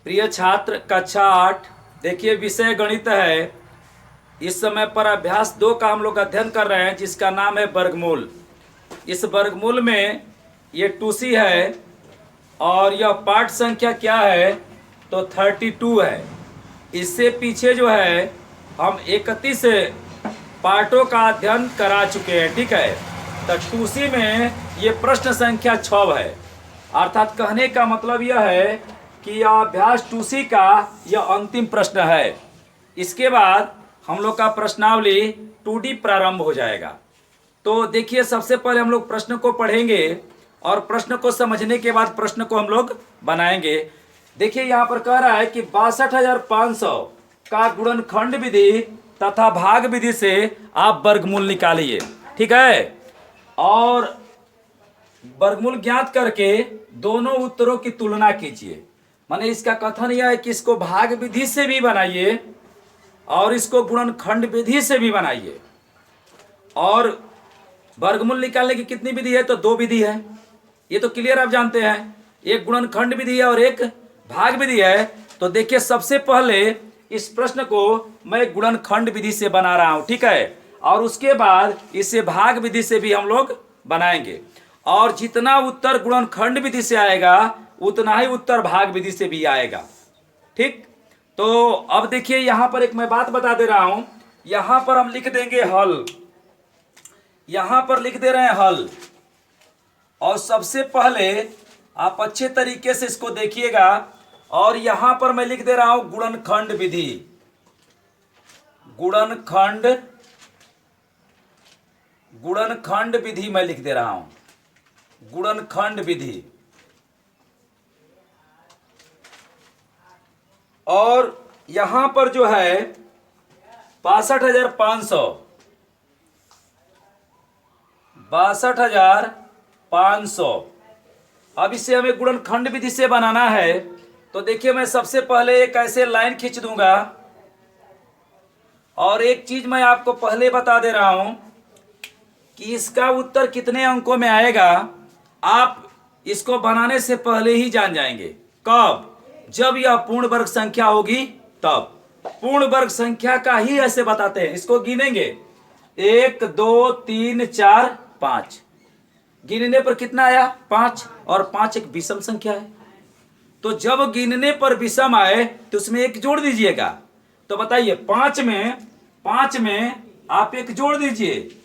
प्रिय छात्र कक्षा 8, देखिए विषय गणित है। इस समय पर अभ्यास 2 का हम लोग अध्ययन कर रहे हैं, जिसका नाम है वर्गमूल। इस वर्गमूल में ये 2c है और यह पाठ संख्या क्या है तो 32 है। इससे पीछे जो है हम 31 पाठों का अध्ययन करा चुके हैं, ठीक है। तो 2c में ये प्रश्न संख्या 6 है। अर्थात कहने का मतलब यह है कि यह अभ्यास 2c का यह अंतिम प्रश्न है। इसके बाद हम लोग का प्रश्नावली 2d प्रारंभ हो जाएगा। तो देखिए, सबसे पहले हम लोग प्रश्न को पढ़ेंगे और प्रश्न को समझने के बाद प्रश्न को हम लोग बनाएंगे। देखिए, यहाँ पर कह रहा है कि 62,500 का गुणनखंड विधि तथा भाग विधि से आप वर्गमूल निकालिए, ठीक है। और वर्गमूल ज्ञात करके दोनों उत्तरों की तुलना कीजिए। माने इसका कथन यह है कि इसको भाग विधि से भी बनाइए और इसको गुणनखंड विधि से भी बनाइए। और वर्गमूल निकालने की कितनी विधि है तो 2 विधि है, ये तो क्लियर आप जानते हैं। एक गुणनखंड विधि है और एक भाग विधि है। तो देखिए, सबसे पहले इस प्रश्न को मैं गुणनखंड विधि से बना रहा हूं, ठीक है। और उसके बाद इसे भाग विधि से भी हम लोग बनाएंगे। और जितना उत्तर गुणनखंड विधि से आएगा उतना ही उत्तर भाग विधि से भी आएगा, ठीक। तो अब देखिए, यहां पर एक मैं बात बता दे रहा हूं। यहां पर हम लिख देंगे हल, यहां पर लिख दे रहे हैं हल। और सबसे पहले आप अच्छे तरीके से इसको देखिएगा। और यहां पर मैं लिख दे रहा हूं गुणनखंड विधि, गुणनखंड विधि मैं लिख दे रहा हूं, गुणनखंड विधि। और यहां पर जो है 62,500, 62,500। अब इसे हमें गुणनखंड विधि से बनाना है। तो देखिए, मैं सबसे पहले एक ऐसे लाइन खींच दूंगा। और एक चीज मैं आपको पहले बता दे रहा हूं कि इसका उत्तर कितने अंकों में आएगा आप इसको बनाने से पहले ही जान जाएंगे। कब? जब यह पूर्ण वर्ग संख्या होगी तब। पूर्ण वर्ग संख्या का ही ऐसे बताते हैं। इसको गिनेंगे 1 2 3 4 5, गिनने पर कितना आया 5। और 5 एक विषम संख्या है, तो जब गिनने पर विषम आए तो उसमें एक जोड़ दीजिएगा। तो बताइए, 5 में आप एक जोड़ दीजिए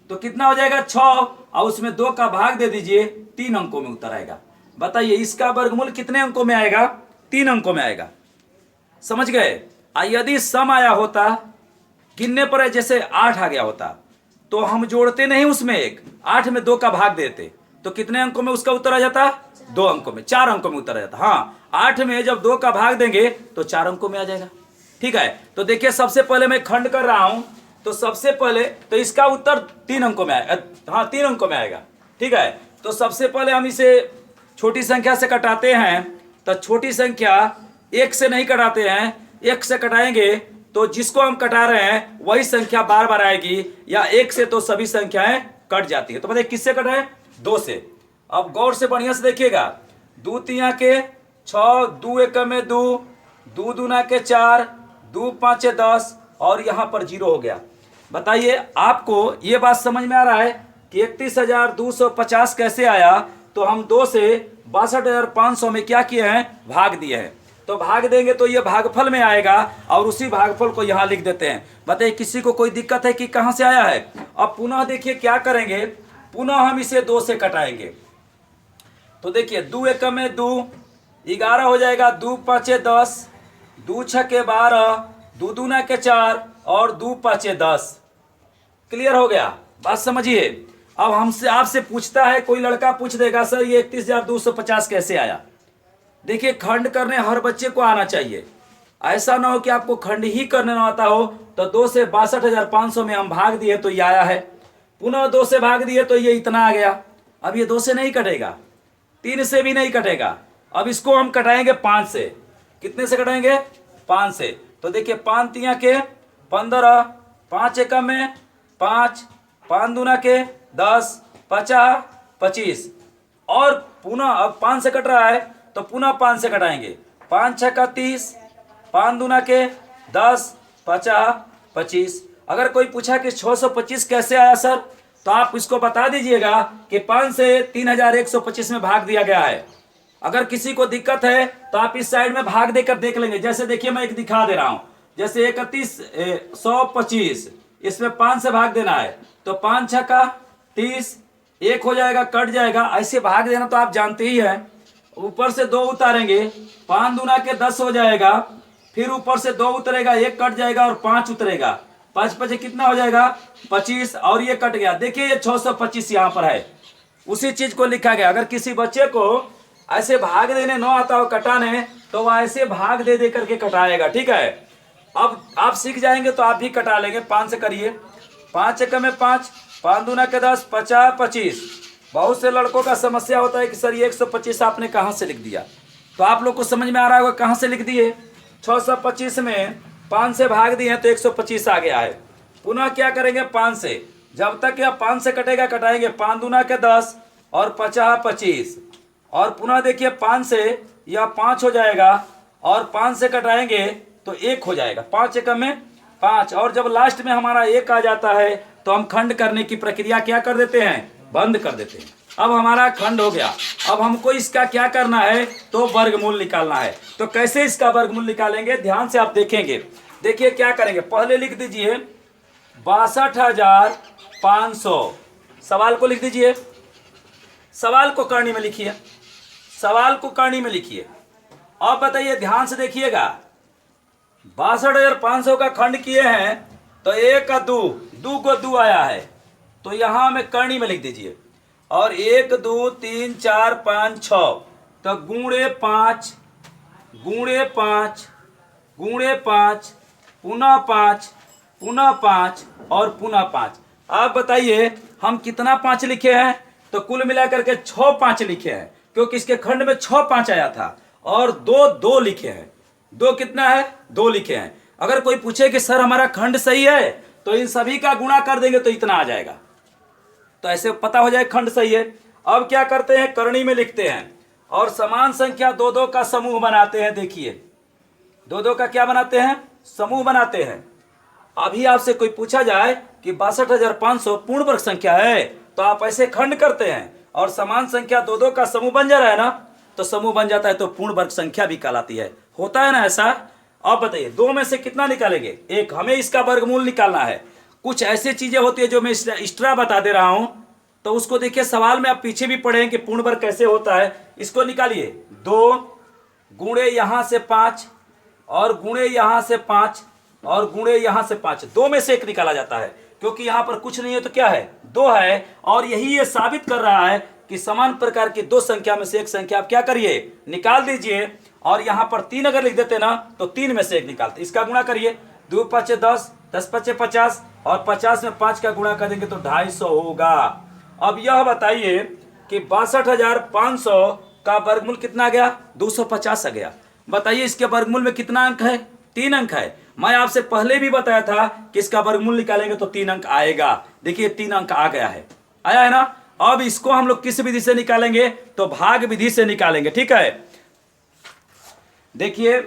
तो कितना हो जाएगा 6। और उसमें 2 का भाग दे दीजिए, 3 अंकों में उत्तर आएगा। बताइए, इसका वर्गमूल कितने अंकों में आएगा? 3 अंकों में आएगा। समझ गए? यदि सम आया होता, गिनने पर जैसे 8 आ गया होता, तो हम जोड़ते नहीं उसमें 1, 8 में 2 का भाग देते तो कितने अंकों में उसका उत्तर आ जाता? 2 अंकों में, 4 अंकों में उत्तर आ जाता। हाँ, 8 में जब 2 का भाग देंगे तो 4 अंकों में आ जाएगा, ठीक है। तो देखिए, सबसे पहले मैं खंड कर रहा हूं। तो सबसे पहले तो इसका उत्तर 3 अंकों में आएगा। हाँ, 3 अंकों में आएगा, ठीक है। तो सबसे पहले हम इसे छोटी संख्या से कटाते हैं। तो छोटी संख्या 1 से नहीं कटाते हैं, 1 से कटाएंगे तो जिसको हम कटा रहे हैं वही संख्या बार बार आएगी, या 1 से तो सभी संख्याएं कट जाती है। तो बताइए किससे कटाएं? 2 से। अब गौर से बढ़िया से देखिएगा, 2 तिया के 6, 2 एकम में 2, 2 दूना के 4, 2 पाँचे 10 और यहाँ पर 0 हो गया। बताइए, आपको ये बात समझ में आ रहा है कि 31,250 कैसे आया? तो हम 2 से 62,500 में क्या किए हैं? भाग दिए हैं। तो भाग देंगे तो ये भागफल में आएगा और उसी भागफल को यहाँ लिख देते हैं। बताइए, किसी को कोई दिक्कत है कि कहाँ से आया है? अब पुनः देखिए क्या करेंगे, पुनः हम इसे 2 से कटाएंगे। तो देखिए, 2 एकम में 2, 11 हो जाएगा, 2 पाँचे 10, 2 छके 12, 2 दूना के 4 और 2 पाँचे 10। क्लियर हो गया? बात समझिए। अब हमसे आपसे पूछता है, कोई लड़का पूछ देगा, सर ये 31,250 कैसे आया? देखिए, खंड करने हर बच्चे को आना चाहिए। ऐसा ना हो कि आपको खंड ही करने ना आता हो। तो 2 से 62,500 में हम भाग दिए तो ये आया है, पुनः 2 से भाग दिए तो ये इतना आ गया। अब ये 2 से नहीं कटेगा, 3 से भी नहीं कटेगा। अब इसको हम कटाएंगे 5 से। कितने से कटाएंगे? 5 से। तो देखिए, 5 तिया के 15, 5 एकम में 5, 5 दूना के 10, 50, 25। और पुनः अब 5 से कट रहा है तो पुनः 5 से कटाएंगे। 5 6 का 30, 5 दूना के 10, 50, 25। अगर कोई पूछा कि 625 कैसे आया सर, तो आप इसको बता दीजिएगा कि 5 से 3125 में भाग दिया गया है। अगर किसी को दिक्कत है तो आप इस साइड में भाग देकर देख लेंगे। जैसे देखिए मैं एक दिखा दे रहा हूं, जैसे 125, इसमें 5 से भाग देना है तो 5 6 का 30, 1 हो जाएगा, कट जाएगा। ऐसे भाग देना तो आप जानते ही हैं। ऊपर से 2 उतारेंगे, 5 दूना के 10 हो जाएगा, फिर ऊपर से 2 उतरेगा, 1 कट जाएगा और 5 उतरेगा, 5 5 कितना हो जाएगा 25, और ये कट गया। देखिए ये 625 यहाँ पर है, उसी चीज को लिखा गया। अगर किसी बच्चे को ऐसे भाग देने न आता हो कटाने, तो वह ऐसे भाग दे करके कटाएगा, ठीक है। अब आप सीख जाएंगे तो आप भी कटा लेंगे। 5 से करिए, 5 1 में 5, 5 दूना के 10, 50 25। बहुत से लड़कों का समस्या होता है कि सर ये 125 आपने कहाँ से लिख दिया, तो आप लोग को समझ में आ रहा होगा कहाँ से लिख दिए। 625 में 5 से भाग दिए तो 125 आ गया है। पुनः क्या करेंगे 5 से, जब तक यह 5 से कटेगा कटाएंगे। 5 दूना के 10 और 50 25, और पुनः देखिए 5 से यह 5 हो जाएगा और 5 से कटाएंगे तो 1 हो जाएगा। 5 1 में 5, और जब लास्ट में हमारा 1 आ जाता है तो हम खंड करने की प्रक्रिया क्या कर देते हैं, बंद कर देते हैं। अब हमारा खंड हो गया। अब हमको इसका क्या करना है, तो वर्गमूल निकालना है। तो कैसे इसका वर्गमूल निकालेंगे, ध्यान से आप देखेंगे। देखिए क्या करेंगे, पहले लिख दीजिए 62,500। सवाल को लिख दीजिए, सवाल को करनी में लिखिए, सवाल को करनी में लिखिए। अब बताइए, ध्यान से देखिएगा, 62,500 का खंड किए हैं तो 1 का 2, 2 को 2 आया है, तो यहां में करनी में लिख दीजिए। और 1 2 3 4 5 6, तो गुणे 5 गुणे 5 गुणे 5, पुनः 5 पुनः 5 और पुनः 5। आप बताइए हम कितना 5 लिखे हैं, तो कुल मिलाकर के 6 5 लिखे हैं, क्योंकि इसके खंड में 6 5 आया था, और 2 2 लिखे हैं। 2 कितना है, 2 लिखे हैं। अगर कोई पूछे कि सर हमारा खंड सही है, तो इन सभी का गुणा कर देंगे तो इतना आ जाएगा, तो ऐसे पता हो जाए खंड सही है। अब क्या करते हैं, करनी में लिखते हैं और समान संख्या 2 2 का समूह बनाते हैं। देखिए 2 2 का क्या बनाते हैं, समूह बनाते हैं। अभी आपसे कोई पूछा जाए कि 62,500 पूर्ण वर्ग संख्या है, तो आप ऐसे खंड करते हैं और समान संख्या 2 2 का समूह बन जा रहा है ना, तो समूह बन जाता है तो पूर्ण वर्ग संख्या भी कहलाती है। होता है ना ऐसा। अब बताइए 2 में से कितना निकालेंगे, 1। हमें इसका वर्गमूल निकालना है। कुछ ऐसी चीजें होती है जो मैं एक्स्ट्रा बता दे रहा हूं, तो उसको देखिए सवाल में आप पीछे भी पढ़ें कि पूर्ण वर्ग कैसे होता है। इसको निकालिए, 2 गुणे यहां से 5 और गुणे यहां से 5 और गुणे यहां से 5। 2 में से 1 निकाला जाता है, क्योंकि यहां पर कुछ नहीं है तो क्या है, 2 है। और यही ये साबित कर रहा है कि समान प्रकार की 2 संख्या में से एक संख्या आप क्या करिए, निकाल दीजिए। और यहां पर 3 अगर लिख देते ना, तो 3 में से 1 निकालते। इसका गुणा करिए, 2 5 10, 10 5 50, और 50 में 5 का गुणा कर देंगे तो 250 होगा। अब यह बताइए कि 62,500 का वर्गमूल कितना आ गया, 250 आ गया। बताइए इसके वर्गमूल में कितना अंक है, 3 अंक है। मैं आपसे पहले भी बताया था कि इसका वर्गमूल निकालेंगे तो 3 अंक आएगा। देखिए 3 अंक आ गया है, आया है ना। अब इसको हम लोग किस विधि से निकालेंगे, तो भाग विधि से निकालेंगे, ठीक है। देखिए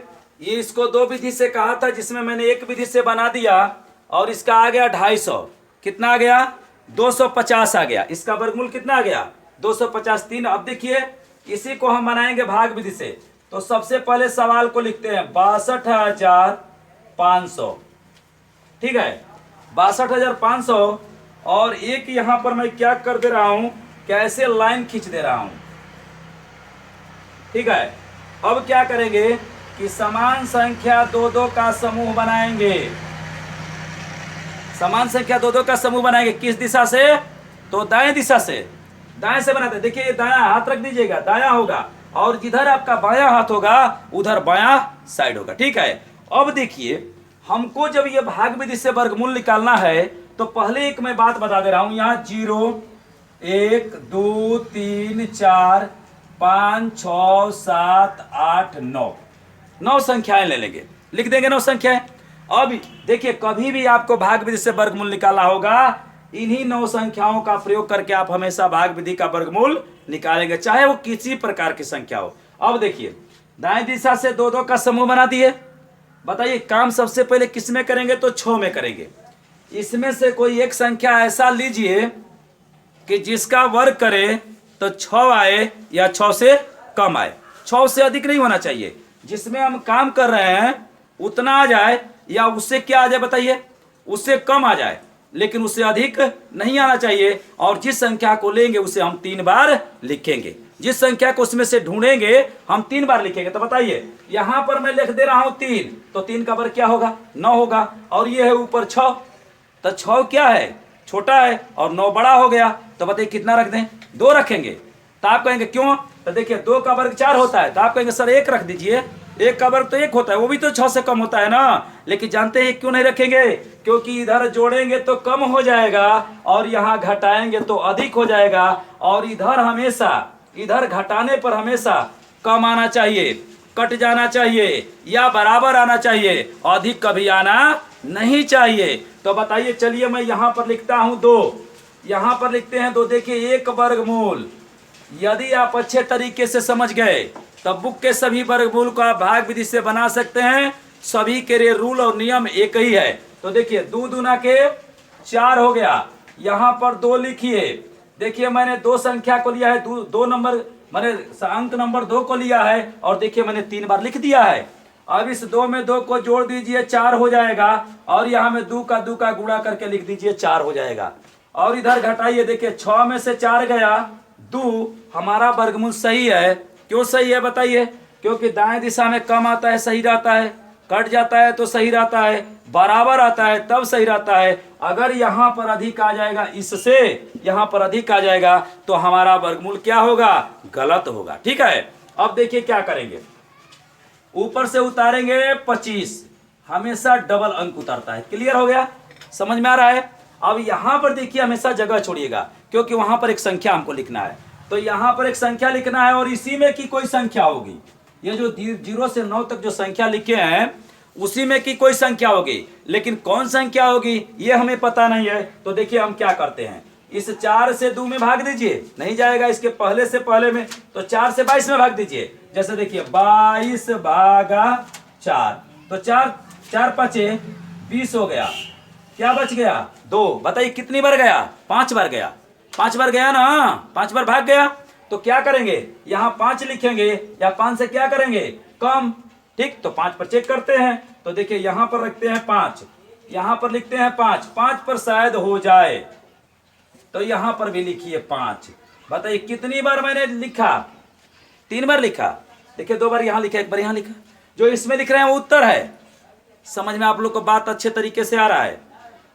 ये इसको 2 विधि से कहा था, जिसमें मैंने एक विधि से बना दिया, और इसका आ गया 250। कितना आ गया, 250 आ गया। इसका वर्गमूल कितना आ गया, 250, 3। अब देखिए इसी को हम बनाएंगे भाग विधि से। तो सबसे पहले सवाल को लिखते हैं 62,500, ठीक है, 62,500। और एक यहां पर मैं क्या कर दे रहा हूं, कैसे लाइन खींच दे रहा हूं, ठीक है। अब क्या करेंगे कि समान संख्या 2 2 का समूह बनाएंगे। समान संख्या 2 2 का समूह बनाएंगे किस दिशा से, तो दाएं दिशा से, दाएं से बनाते हैं। देखिए ये दायां हाथ रख दीजिएगा, दायां होगा, और जिधर आपका बायां हाथ होगा उधर बायां साइड होगा, ठीक है। अब देखिए हमको जब ये भाग विधि से वर्गमूल निकालना है, तो पहले एक मैं बात बता दे रहा हूं, यहाँ 0 1 2 3 4 5 6 7 8 9 संख्याएं ले लेंगे, लिख देंगे 9 संख्याएं। अब देखिए कभी भी आपको भाग विधि से वर्गमूल निकालना होगा, इन्हीं 9 संख्याओं का प्रयोग करके आप हमेशा भाग विधि का वर्गमूल निकालेंगे, चाहे वो किसी प्रकार की संख्या हो। अब देखिए दाएं दिशा से दो दो का समूह बना दिए। बताइए काम सबसे पहले किस में करेंगे, तो 6 में करेंगे। इसमें से कोई एक संख्या ऐसा लीजिए कि जिसका वर्ग करे तो 6 आए या 6 से कम आए। 6 से अधिक नहीं होना चाहिए, जिसमें हम काम कर रहे हैं उतना आ जाए, या उससे क्या आ जाए बताइए, उससे कम आ जाए, लेकिन उससे अधिक नहीं आना चाहिए। और जिस संख्या को लेंगे उसे हम 3 बार लिखेंगे, जिस संख्या को उसमें से ढूंढेंगे हम 3 बार लिखेंगे। तो बताइए यहां पर मैं लिख दे रहा हूं 3, तो 3 का वर्ग क्या होगा, 9 होगा। और ये है ऊपर 6, तो 6 क्या है, छोटा है, और 9 बड़ा हो गया। तो बताइए कितना रख दें, 2 रखेंगे। तो आप कहेंगे क्यों, तो देखिए 2 का वर्ग 4 होता है, तो आप कहेंगे सर 1 रख दीजिए। 1 का वर्ग तो 1 होता है, वो भी तो 6 से कम होता है ना। लेकिन जानते हैं क्यों नहीं रखेंगे, क्योंकि इधर जोड़ेंगे तो कम हो जाएगा और यहाँ घटाएंगे तो अधिक हो जाएगा। और इधर हमेशा, इधर घटाने पर हमेशा कम आना चाहिए, कट जाना चाहिए, या बराबर आना चाहिए, अधिक कभी आना नहीं चाहिए। तो बताइए, चलिए मैं यहां पर लिखता हूं 2, यहां पर लिखते हैं 2। देखिए 1 वर्गमूल, यदि आप अच्छे तरीके से समझ गए तब बुक के सभी वर्गमूल को आप भाग विधि से बना सकते हैं। सभी के लिए रूल और नियम एक ही है। तो देखिए 2 दूना के 4 हो गया, यहां पर 2 लिखिए। देखिए मैंने 2 संख्या को लिया है, 2 नंबर मैंने अंक नंबर 2 को लिया है, और देखिए मैंने 3 बार लिख दिया है। अब इस 2 में 2 को जोड़ दीजिए, 4 हो जाएगा। और यहाँ में 2 का गुणा करके लिख दीजिए, 4 हो जाएगा। और इधर घटाइए, देखिए 6 में से 4 गया 2, हमारा वर्गमूल सही है। क्यों सही है बताइए, क्योंकि दाएं दिशा में कम आता है सही रहता है, कट जाता है तो सही रहता है, बराबर आता है तब सही रहता है। अगर यहाँ पर अधिक आ जाएगा, इससे यहाँ पर अधिक आ जाएगा, तो हमारा वर्गमूल क्या होगा, गलत होगा। ठीक है, अब देखिए क्या करेंगे, ऊपर से उतारेंगे 25, हमेशा डबल अंक उतारता है। क्लियर हो गया, समझ में आ रहा है। अब यहां पर देखिए हमेशा जगह छोड़िएगा, क्योंकि वहां पर एक संख्या हमको लिखना है। तो यहां पर एक संख्या लिखना है, और इसी में की कोई संख्या होगी। ये जो 0 से 9 तक जो संख्या लिखे हैं उसी में की कोई संख्या होगी, लेकिन कौन संख्या होगी ये हमें पता नहीं है। तो देखिए हम क्या करते हैं, इस 4 से 2 में भाग दीजिए, नहीं जाएगा इसके पहले से पहले में, तो 4 से 22 में भाग दीजिए। जैसे देखिए 22 भागा 4, तो 4 पचे 20 हो गया। क्या बच गया, 2। बताइए कितनी बार गया, 5 बार गया। 5 बार गया ना, 5 बार भाग गया। तो क्या करेंगे, यहाँ 5 लिखेंगे, या 5 से क्या करेंगे, कम। ठीक, तो 5 पर चेक करते हैं। तो देखिए यहाँ पर रखते हैं 5, यहाँ पर लिखते हैं 5, 5 पर शायद हो जाए, तो यहाँ पर भी लिखिए 5। बताइए कितनी बार मैंने लिखा, 3 बार लिखा। देखिए 2 बार यहाँ लिखा, 1 बार यहाँ लिखा। जो इसमें लिख रहे हैं वो उत्तर है। समझ में आप लोग को बात अच्छे तरीके से आ रहा है।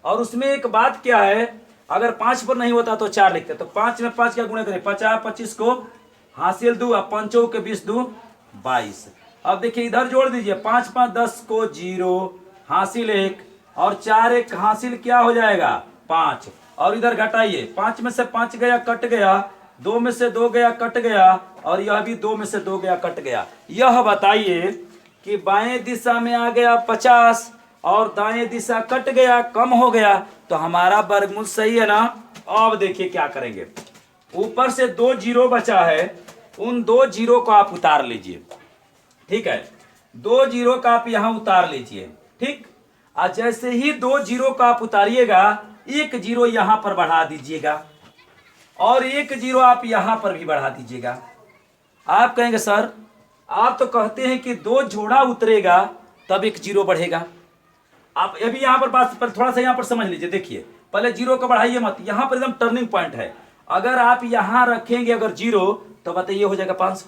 और उसमें एक बात क्या है, अगर 5 पर नहीं होता तो 4 लिखते, तो 5 में 5 का गुणा करें, 50 25 को हासिल 2, अब 5 के 20 2 22। अब देखिए इधर जोड़ दीजिए, 5 5 10 को 0 हासिल 1, और 4 1 हासिल क्या हो जाएगा 5। और इधर घटाइए, 5 में से 5 गया कट गया, 2 में से 2 गया कट गया, और यह भी 2 में से 2 गया कट गया। यह बताइए कि बाएं दिशा में आ गया 50 और दाएं दिशा कट गया, कम हो गया, तो हमारा वर्गमूल सही है ना। अब देखिए क्या करेंगे, ऊपर से 2 0 बचा है, उन 2 0 को आप उतार लीजिए। ठीक है, 2 0 का आप यहां उतार लीजिए। ठीक, और जैसे ही 2 0 का आप उतारिएगा, 1 0 यहां पर बढ़ा दीजिएगा, और 1 0 आप यहां पर भी बढ़ा दीजिएगा। आप कहेंगे सर आप तो कहते हैं कि 2 जोड़ा उतरेगा तब 1 0 बढ़ेगा। आप अभी यहाँ पर बात पर थोड़ा सा यहाँ पर समझ लीजिए। देखिए पहले 0 को बढ़ाइए मत, यहाँ पर एकदम टर्निंग पॉइंट है। अगर आप यहाँ रखेंगे अगर 0, तो बताइए हो जाएगा 500।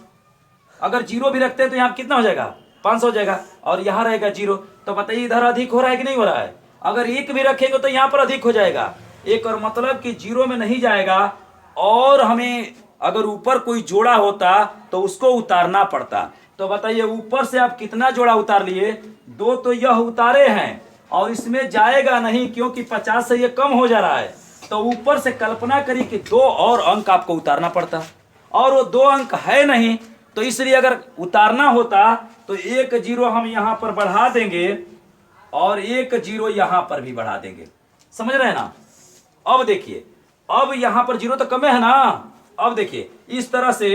अगर 0 भी रखते हैं तो यहाँ कितना हो जाएगा 500 हो जाएगा, और यहाँ रहेगा 0, तो बताइए इधर अधिक हो रहा है कि नहीं हो रहा है। अगर 1 भी रखेंगे तो यहाँ पर अधिक हो जाएगा 1, और मतलब कि 0 में नहीं जाएगा। और हमें अगर ऊपर कोई जोड़ा होता तो उसको उतारना पड़ता। तो बताइए ऊपर से आप कितना जोड़ा उतार लिए, 2 तो यह उतारे हैं, और इसमें जाएगा नहीं क्योंकि 50 से ये कम हो जा रहा है। तो ऊपर से कल्पना करिए कि 2 और अंक आपको उतारना पड़ता, और वो 2 अंक है नहीं, तो इसलिए अगर उतारना होता तो 1 0 हम यहाँ पर बढ़ा देंगे, और 1 0 यहाँ पर भी बढ़ा देंगे। समझ रहे हैं ना। अब देखिए, अब यहाँ पर 0 तो कम है ना, अब देखिए इस तरह से,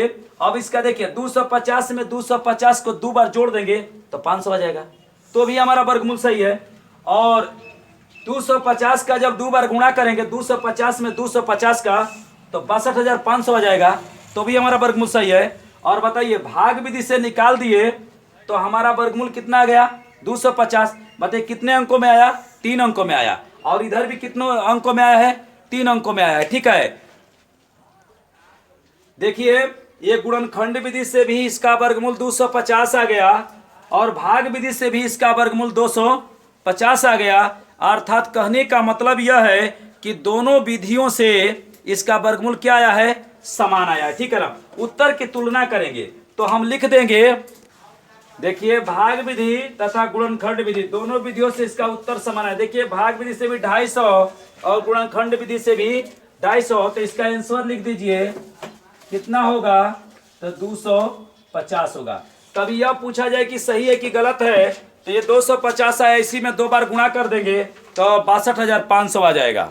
अब इसका देखिए 250 में 250 को 2 बार जोड़ देंगे तो 500 आ जाएगा, तो भी हमारा वर्गमूल सही है। और 250 का जब 2 बार गुणा करेंगे 250 में 250 का तो 62,500 आ जाएगा, तो भी हमारा वर्गमूल सही है। और बताइए भाग विधि से निकाल दिए तो हमारा वर्गमूल कितना आ गया 250। बताइए कितने अंकों में आया, 3 अंकों में आया। और इधर भी कितने अंकों में आया है, 3 अंकों में आया है। ठीक है, देखिए ये गुणनखंड विधि से भी इसका वर्गमूल 250 आ गया और भाग विधि से भी इसका वर्गमूल 250 आ गया। अर्थात कहने का मतलब यह है कि दोनों विधियों से इसका वर्गमूल क्या आया है, समान आया है। ठीक है ना, उत्तर की तुलना करेंगे तो हम लिख देंगे, देखिए भाग विधि तथा गुणनखंड विधि दोनों विधियों से इसका उत्तर समान है। देखिए भाग विधि से भी 250 और गुणनखंड विधि से भी 250, तो इसका आंसर लिख दीजिए कितना होगा, तो 250 होगा। कभी यह पूछा जाए कि सही है कि गलत है, तो ये 250 है, इसी में 2 बार गुणा कर देंगे तो 62,500 आ जाएगा।